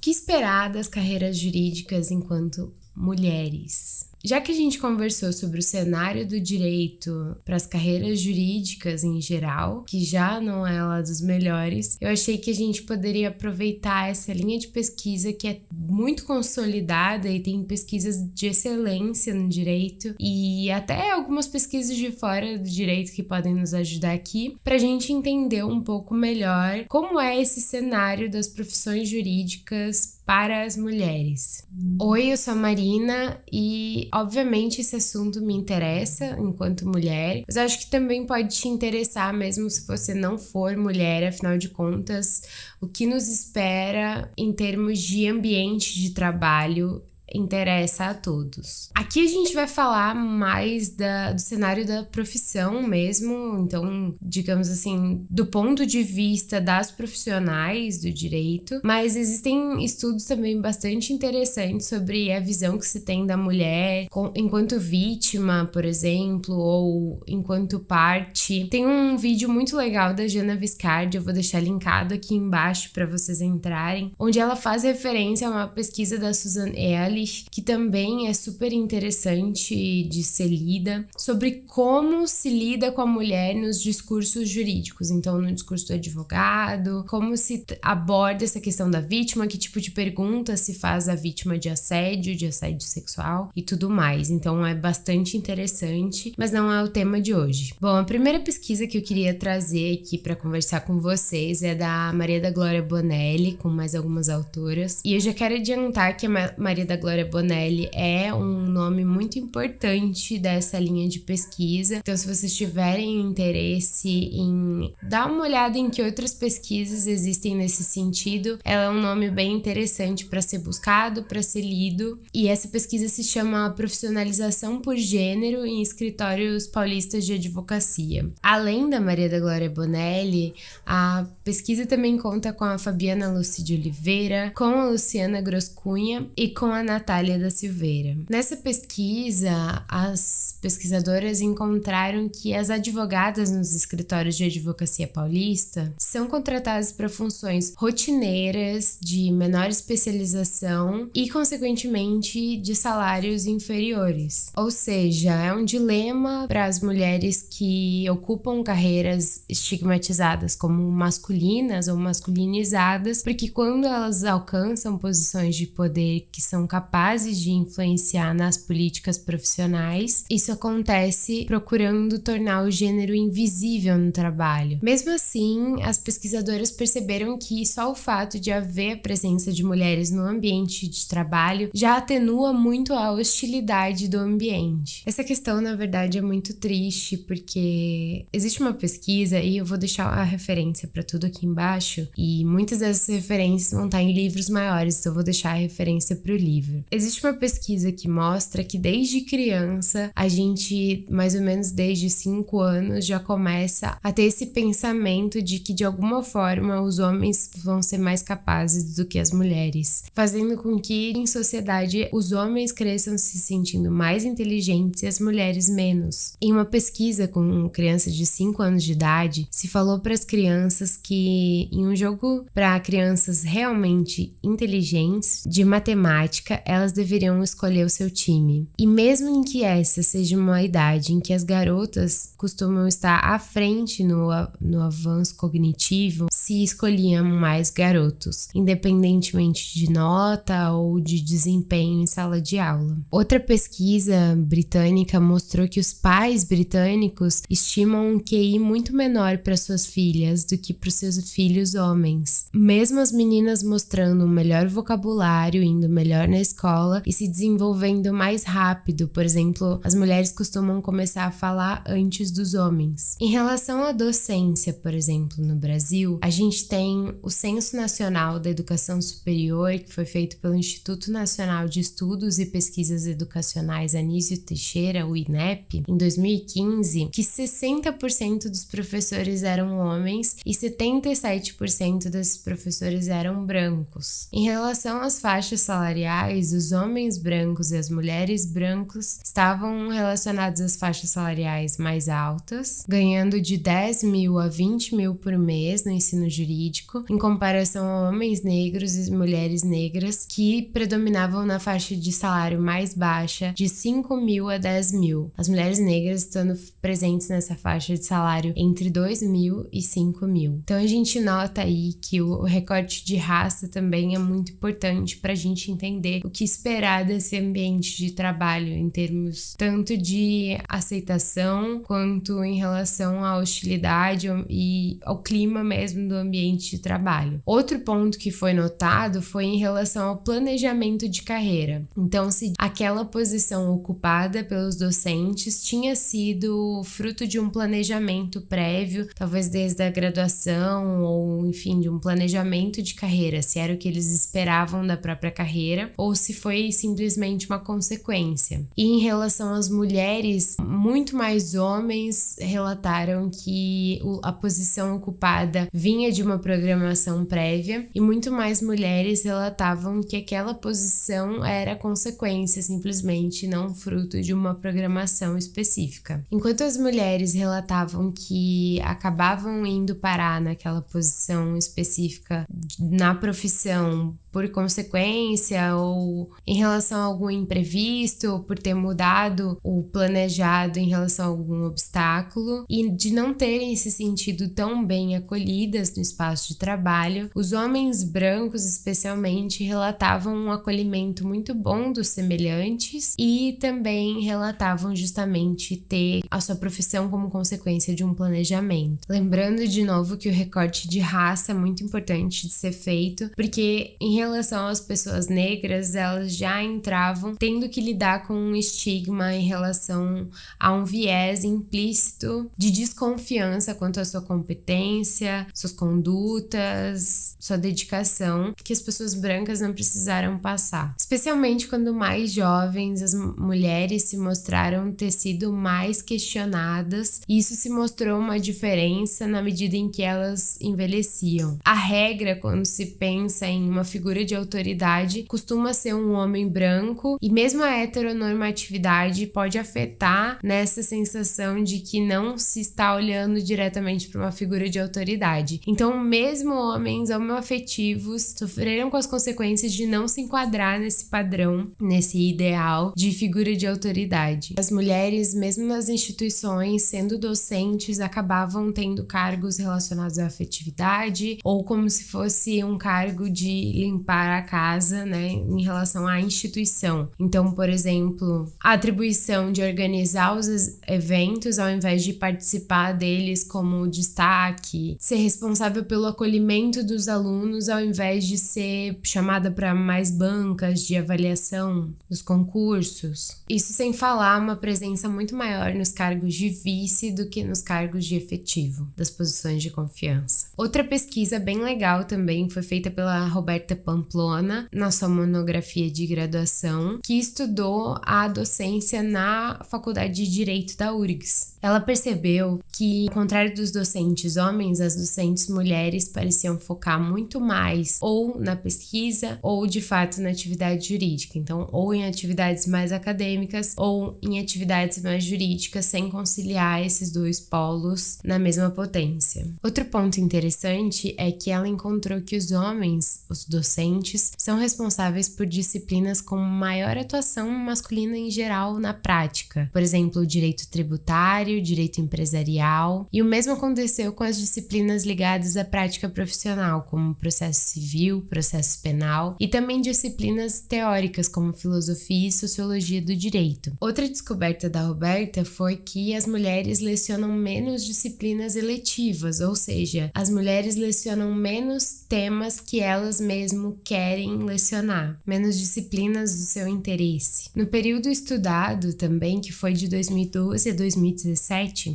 que esperar das carreiras jurídicas enquanto mulheres? Já que a gente conversou sobre o cenário do direito para as carreiras jurídicas em geral, que já não é lá dos melhores, eu achei que a gente poderia aproveitar essa linha de pesquisa que é muito consolidada e tem pesquisas de excelência no direito e até algumas pesquisas de fora do direito que podem nos ajudar aqui, para a gente entender um pouco melhor como é esse cenário das profissões jurídicas para as mulheres. Oi, eu sou a Marina e obviamente esse assunto me interessa enquanto mulher, mas eu acho que também pode te interessar mesmo se você não for mulher, afinal de contas, o que nos espera em termos de ambiente de trabalho interessa a todos. Aqui a gente vai falar mais do cenário da profissão mesmo, então, digamos assim, do ponto de vista das profissionais do direito, mas existem estudos também bastante interessantes sobre a visão que se tem da mulher enquanto vítima, por exemplo, ou enquanto parte. Tem um vídeo muito legal da Jana Viscardi, eu vou deixar linkado aqui embaixo para vocês entrarem, onde ela faz referência a uma pesquisa da Susan Ehrlich, que também é super interessante de ser lida, sobre como se lida com a mulher nos discursos jurídicos. Então, no discurso do advogado, como se aborda essa questão da vítima, que tipo de pergunta se faz à vítima de assédio sexual e tudo mais. Então, é bastante interessante, mas não é o tema de hoje. Bom, a primeira pesquisa que eu queria trazer aqui para conversar com vocês é da Maria da Glória Bonelli, com mais algumas autoras. E eu já quero adiantar que a Maria da Glória Bonelli é um nome muito importante dessa linha de pesquisa. Então, se vocês tiverem interesse em dar uma olhada em que outras pesquisas existem nesse sentido, ela é um nome bem interessante para ser buscado, para ser lido. E essa pesquisa se chama Profissionalização por Gênero em Escritórios Paulistas de Advocacia. Além da Maria da Glória Bonelli, a pesquisa também conta com a Fabiana Lucy de Oliveira, com a Luciana Groscunha e com a Natália da Silveira. Nessa pesquisa, as pesquisadoras encontraram que as advogadas nos escritórios de advocacia paulista são contratadas para funções rotineiras, de menor especialização e, consequentemente, de salários inferiores. Ou seja, é um dilema para as mulheres que ocupam carreiras estigmatizadas como masculinas ou masculinizadas, porque quando elas alcançam posições de poder que são capazes de influenciar nas políticas profissionais, isso acontece procurando tornar o gênero invisível no trabalho. Mesmo assim, as pesquisadoras perceberam que só o fato de haver a presença de mulheres no ambiente de trabalho já atenua muito a hostilidade do ambiente. Essa questão, na verdade, é muito triste, porque existe uma pesquisa, e eu vou deixar a referência para tudo aqui embaixo, e muitas dessas referências vão estar em livros maiores, então eu vou deixar a referência para o livro. Existe uma pesquisa que mostra que desde criança, a gente, mais ou menos desde 5 anos, já começa a ter esse pensamento de que de alguma forma os homens vão ser mais capazes do que as mulheres, fazendo com que em sociedade os homens cresçam se sentindo mais inteligentes e as mulheres menos. Em uma pesquisa com crianças de 5 anos de idade, se falou para as crianças que em um jogo para crianças realmente inteligentes de matemática, elas deveriam escolher o seu time. E mesmo em que essa seja uma idade em que as garotas costumam estar à frente no avanço cognitivo, se escolhiam mais garotos, independentemente de nota ou de desempenho em sala de aula. Outra pesquisa britânica mostrou que os pais britânicos estimam um QI muito menor para suas filhas do que para os seus filhos homens. Mesmo as meninas mostrando um melhor vocabulário, indo melhor na escola e se desenvolvendo mais rápido. Por exemplo, as mulheres costumam começar a falar antes dos homens. Em relação à docência, por exemplo, no Brasil, a gente tem o Censo Nacional da Educação Superior, que foi feito pelo Instituto Nacional de Estudos e Pesquisas Educacionais Anísio Teixeira, o INEP, em 2015, que 60% dos professores eram homens e 77% desses professores eram brancos. Em relação às faixas salariais, mulheres, os homens brancos e as mulheres brancas estavam relacionados às faixas salariais mais altas, ganhando de 10 mil a 20 mil por mês no ensino jurídico, em comparação a homens negros e mulheres negras que predominavam na faixa de salário mais baixa de 5 mil a 10 mil. As mulheres negras estando presentes nessa faixa de salário entre 2 mil e 5 mil. Então a gente nota aí que o recorte de raça também é muito importante para a gente entender o que esperar desse ambiente de trabalho em termos tanto de aceitação quanto em relação à hostilidade e ao clima mesmo do ambiente de trabalho. Outro ponto que foi notado foi em relação ao planejamento de carreira. Então, se aquela posição ocupada pelos docentes tinha sido fruto de um planejamento prévio, talvez desde a graduação ou, enfim, de um planejamento de carreira, se era o que eles esperavam da própria carreira ou se foi simplesmente uma consequência. E em relação às mulheres, muito mais homens relataram que a posição ocupada vinha de uma programação prévia e muito mais mulheres relatavam que aquela posição era consequência, simplesmente não fruto de uma programação específica. Enquanto as mulheres relatavam que acabavam indo parar naquela posição específica na profissão por consequência ou em relação a algum imprevisto ou por ter mudado o planejado em relação a algum obstáculo e de não terem se sentido tão bem acolhidas no espaço de trabalho, os homens brancos especialmente relatavam um acolhimento muito bom dos semelhantes e também relatavam justamente ter a sua profissão como consequência de um planejamento. Lembrando de novo que o recorte de raça é muito importante de ser feito, porque em relação às pessoas negras, elas já entravam tendo que lidar com um estigma em relação a um viés implícito de desconfiança quanto à sua competência, suas condutas, sua dedicação, que as pessoas brancas não precisaram passar. Especialmente quando mais jovens, as mulheres se mostraram ter sido mais questionadas, e isso se mostrou uma diferença na medida em que elas envelheciam. A regra, quando se pensa em uma figura de autoridade, costuma ser um homem branco, e mesmo a heteronormatividade pode afetar nessa sensação de que não se está olhando diretamente para uma figura de autoridade. Então, mesmo homens homoafetivos sofreram com as consequências de não se enquadrar nesse padrão, nesse ideal de figura de autoridade. As mulheres, mesmo nas instituições, sendo docentes, acabavam tendo cargos relacionados à afetividade ou como se fosse um cargo de limpar a casa, né, em relação à instituição. Então, por exemplo, a atribuição de organizar os eventos ao invés de participar deles como destaque, ser responsável pelo acolhimento dos alunos ao invés de ser chamada para mais bancas de avaliação dos concursos. Isso sem falar uma presença muito maior nos cargos de vice do que nos cargos de efetivo, das posições de confiança. Outra pesquisa bem legal também foi feita pela Roberta Pamplona, na sua monografia de graduação, que estudou a docência na Faculdade de Direito da URGS. Ela percebeu que, ao contrário dos docentes homens, as docentes mulheres pareciam focar muito mais ou na pesquisa ou, de fato, na atividade jurídica. Então, ou em atividades mais acadêmicas ou em atividades mais jurídicas, sem conciliar esses dois polos na mesma potência. Outro ponto interessante é que ela encontrou que os homens, os docentes, são responsáveis por disciplinas com maior atuação masculina em geral na prática. Por exemplo, o direito tributário, direito empresarial, e o mesmo aconteceu com as disciplinas ligadas à prática profissional, como processo civil, processo penal, e também disciplinas teóricas como filosofia e sociologia do direito. Outra descoberta da Roberta foi que as mulheres lecionam menos disciplinas eletivas, ou seja, as mulheres lecionam menos temas que elas mesmo querem lecionar, menos disciplinas do seu interesse. No período estudado também, que foi de 2012 a 2017,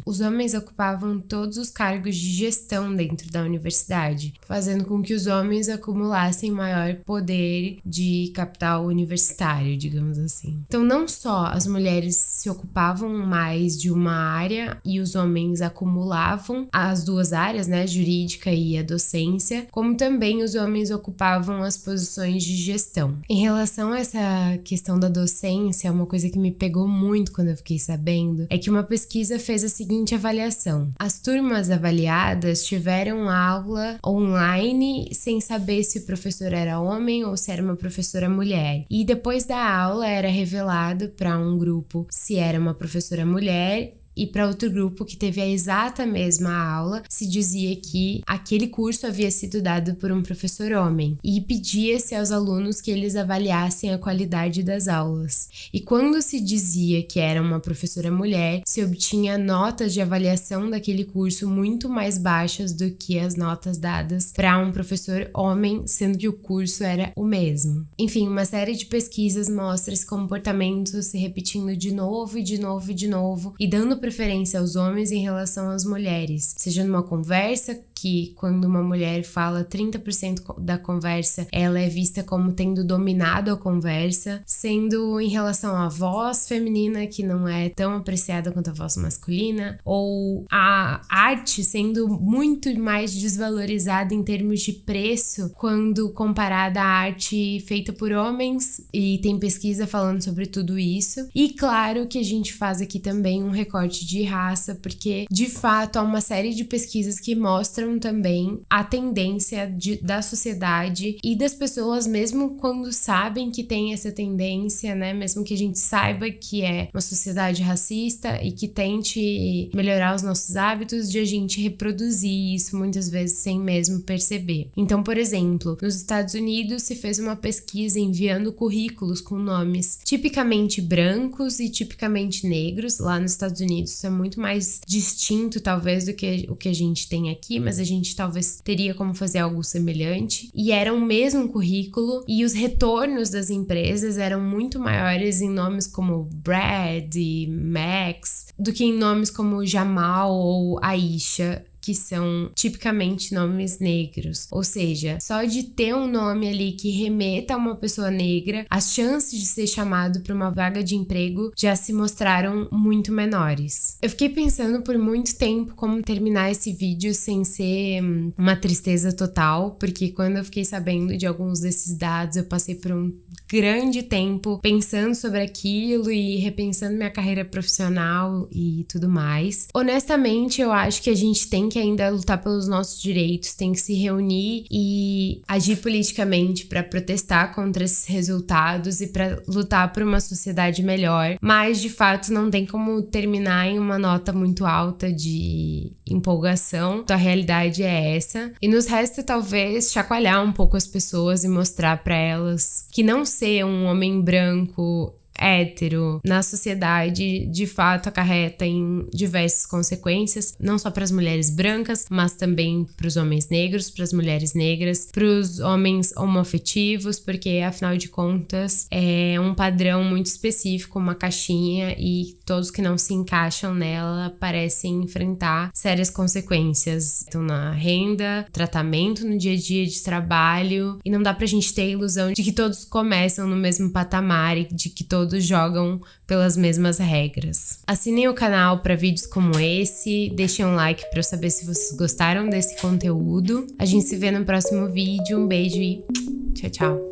os homens ocupavam todos os cargos de gestão dentro da universidade, fazendo com que os homens acumulassem maior poder de capital universitário, digamos assim. Então, não só as mulheres se ocupavam mais de uma área e os homens acumulavam as duas áreas, né, jurídica e a docência, como também os homens ocupavam as posições de gestão. Em relação a essa questão da docência, uma coisa que me pegou muito quando eu fiquei sabendo é que uma pesquisa fez a seguinte avaliação. As turmas avaliadas tiveram aula online sem saber se o professor era homem ou se era uma professora mulher. E depois da aula era revelado para um grupo se era uma professora mulher, e para outro grupo que teve a exata mesma aula, se dizia que aquele curso havia sido dado por um professor homem e pedia-se aos alunos que eles avaliassem a qualidade das aulas. E quando se dizia que era uma professora mulher, se obtinha notas de avaliação daquele curso muito mais baixas do que as notas dadas para um professor homem, sendo que o curso era o mesmo. Enfim, uma série de pesquisas mostra esse comportamento se repetindo de novo e de novo e de novo, e dando preferência aos homens em relação às mulheres, seja numa conversa que quando uma mulher fala 30% da conversa, ela é vista como tendo dominado a conversa, sendo em relação à voz feminina que não é tão apreciada quanto a voz masculina, ou a arte sendo muito mais desvalorizada em termos de preço quando comparada à arte feita por homens, e tem pesquisa falando sobre tudo isso. E claro que a gente faz aqui também um recorte de raça, porque de fato há uma série de pesquisas que mostram também a tendência da sociedade e das pessoas, mesmo quando sabem que tem essa tendência, né? Mesmo que a gente saiba que é uma sociedade racista e que tente melhorar os nossos hábitos, de a gente reproduzir isso muitas vezes sem mesmo perceber. Então, por exemplo, nos Estados Unidos se fez uma pesquisa enviando currículos com nomes tipicamente brancos e tipicamente negros. Lá nos Estados Unidos isso é muito mais distinto, talvez, do que o que a gente tem aqui, mas a gente talvez teria como fazer algo semelhante. E era o mesmo currículo, e os retornos das empresas eram muito maiores em nomes como Brad e Max do que em nomes como Jamal ou Aisha, que são tipicamente nomes negros. Ou seja, só de ter um nome ali que remeta a uma pessoa negra, as chances de ser chamado para uma vaga de emprego já se mostraram muito menores. Eu fiquei pensando por muito tempo como terminar esse vídeo sem ser uma tristeza total, porque quando eu fiquei sabendo de alguns desses dados, eu passei por um grande tempo pensando sobre aquilo e repensando minha carreira profissional e tudo mais. Honestamente, eu acho que a gente tem que ainda lutar pelos nossos direitos, tem que se reunir e agir politicamente para protestar contra esses resultados e para lutar por uma sociedade melhor, mas de fato não tem como terminar em uma nota muito alta de empolgação. Então a realidade é essa, e nos resta talvez chacoalhar um pouco as pessoas e mostrar para elas que não ser um homem branco hétero na sociedade de fato acarreta em diversas consequências, não só para as mulheres brancas, mas também para os homens negros, para as mulheres negras, para os homens homoafetivos, porque afinal de contas é um padrão muito específico, uma caixinha, e todos que não se encaixam nela parecem enfrentar sérias consequências, então na renda, tratamento no dia a dia de trabalho, e não dá pra gente ter a ilusão de que todos começam no mesmo patamar e de que todos jogam pelas mesmas regras. Assinem o canal para vídeos como esse, deixem um like para eu saber se vocês gostaram desse conteúdo. A gente se vê no próximo vídeo, um beijo e tchau, tchau!